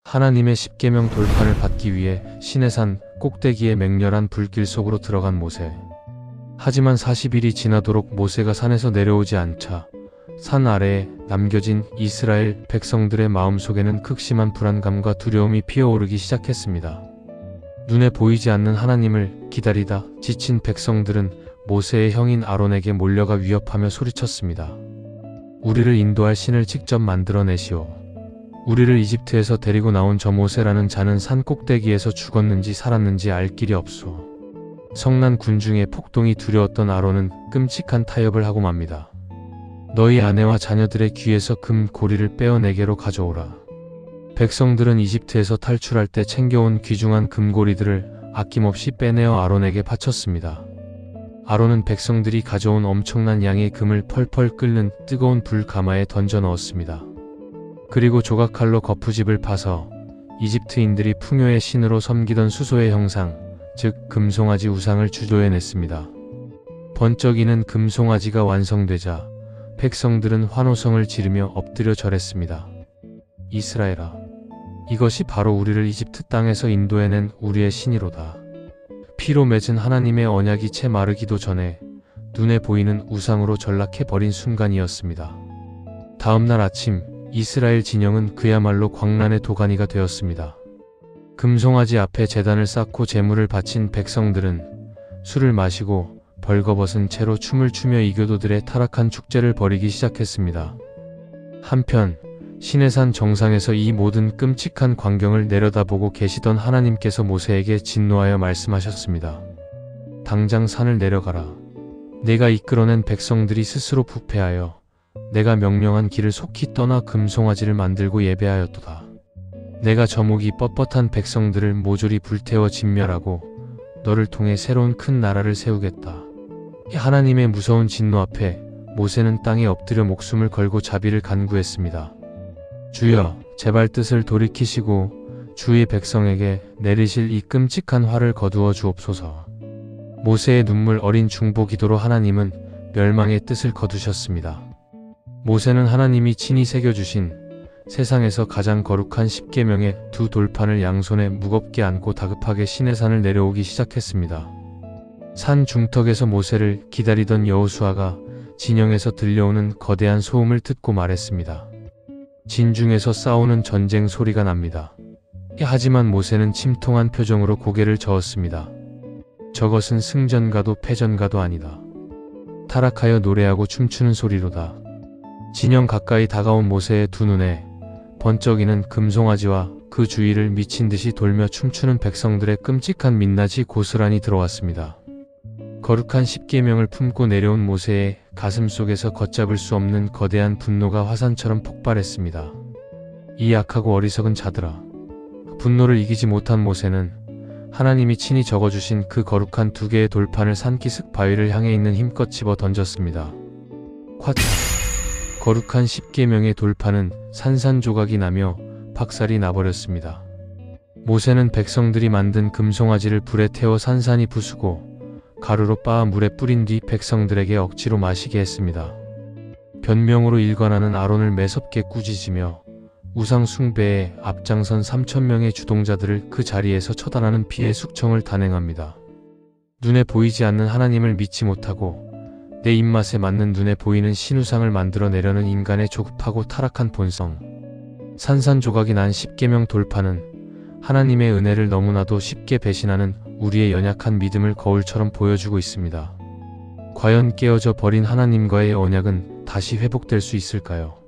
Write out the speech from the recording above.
하나님의 십계명 돌판을 받기 위해 시내산 꼭대기의 맹렬한 불길 속으로 들어간 모세. 하지만 40일이 지나도록 모세가 산에서 내려오지 않자 산 아래에 남겨진 이스라엘 백성들의 마음속에는 극심한 불안감과 두려움이 피어오르기 시작했습니다. 눈에 보이지 않는 하나님을 기다리다 지친 백성들은 모세의 형인 아론에게 몰려가 위협하며 소리쳤습니다. 우리를 인도할 신을 직접 만들어내시오. 우리를 이집트에서 데리고 나온 저 모세라는 자는 산 꼭대기에서 죽었는지 살았는지 알 길이 없소. 성난 군중의 폭동이 두려웠던 아론은 끔찍한 타협을 하고 맙니다. 너희 아내와 자녀들의 귀에서 금 고리를 빼어 내게로 가져오라. 백성들은 이집트에서 탈출할 때 챙겨온 귀중한 금고리들을 아낌없이 빼내어 아론에게 바쳤습니다. 아론은 백성들이 가져온 엄청난 양의 금을 펄펄 끓는 뜨거운 불 가마에 던져 넣었습니다. 그리고 조각칼로 거푸집을 파서 이집트인들이 풍요의 신으로 섬기던 수소의 형상, 즉 금송아지 우상을 주조해냈습니다. 번쩍이는 금송아지가 완성되자 백성들은 환호성을 지르며 엎드려 절했습니다. 이스라엘아, 이것이 바로 우리를 이집트 땅에서 인도해낸 우리의 신이로다. 피로 맺은 하나님의 언약이 채 마르기도 전에 눈에 보이는 우상으로 전락해버린 순간이었습니다. 다음날 아침 이스라엘 진영은 그야말로 광란의 도가니가 되었습니다. 금송아지 앞에 제단을 쌓고 제물을 바친 백성들은 술을 마시고 벌거벗은 채로 춤을 추며 이교도들의 타락한 축제를 벌이기 시작했습니다. 한편 시내산 정상에서 이 모든 끔찍한 광경을 내려다보고 계시던 하나님께서 모세에게 진노하여 말씀하셨습니다. 당장 산을 내려가라. 내가 이끌어낸 백성들이 스스로 부패하여 내가 명령한 길을 속히 떠나 금송아지를 만들고 예배하였도다. 내가 저 목이 뻣뻣한 백성들을 모조리 불태워 진멸하고 너를 통해 새로운 큰 나라를 세우겠다. 하나님의 무서운 진노 앞에 모세는 땅에 엎드려 목숨을 걸고 자비를 간구했습니다. 주여, 제발 뜻을 돌이키시고 주의 백성에게 내리실 이 끔찍한 화를 거두어 주옵소서. 모세의 눈물 어린 중보 기도로 하나님은 멸망의 뜻을 거두셨습니다. 모세는 하나님이 친히 새겨주신 세상에서 가장 거룩한 십계명의 두 돌판을 양손에 무겁게 안고 다급하게 시내산을 내려오기 시작했습니다. 산 중턱에서 모세를 기다리던 여호수아가 진영에서 들려오는 거대한 소음을 듣고 말했습니다. 진중에서 싸우는 전쟁 소리가 납니다. 하지만 모세는 침통한 표정으로 고개를 저었습니다. 저것은 승전가도 패전가도 아니다. 타락하여 노래하고 춤추는 소리로다. 진영 가까이 다가온 모세의 두 눈에 번쩍이는 금송아지와 그 주위를 미친 듯이 돌며 춤추는 백성들의 끔찍한 민낯이 고스란히 들어왔습니다. 거룩한 십계명을 품고 내려온 모세의 가슴 속에서 걷잡을 수 없는 거대한 분노가 화산처럼 폭발했습니다. 이 약하고 어리석은 자들아. 분노를 이기지 못한 모세는 하나님이 친히 적어주신 그 거룩한 두 개의 돌판을 산기슭 바위를 향해 있는 힘껏 집어 던졌습니다. 콱! 거룩한 십계명의 돌판은 산산조각이 나며 박살이 나버렸습니다. 모세는 백성들이 만든 금송아지를 불에 태워 산산이 부수고 가루로 빻아 물에 뿌린 뒤 백성들에게 억지로 마시게 했습니다. 변명으로 일관하는 아론을 매섭게 꾸짖으며 우상 숭배에 앞장선 3,000명의 주동자들을 그 자리에서 처단하는 피해 숙청을 단행합니다. 눈에 보이지 않는 하나님을 믿지 못하고 내 입맛에 맞는 눈에 보이는 신우상을 만들어내려는 인간의 조급하고 타락한 본성. 산산조각이 난 십계명 돌판은 하나님의 은혜를 너무나도 쉽게 배신하는 우리의 연약한 믿음을 거울처럼 보여주고 있습니다. 과연 깨어져 버린 하나님과의 언약은 다시 회복될 수 있을까요?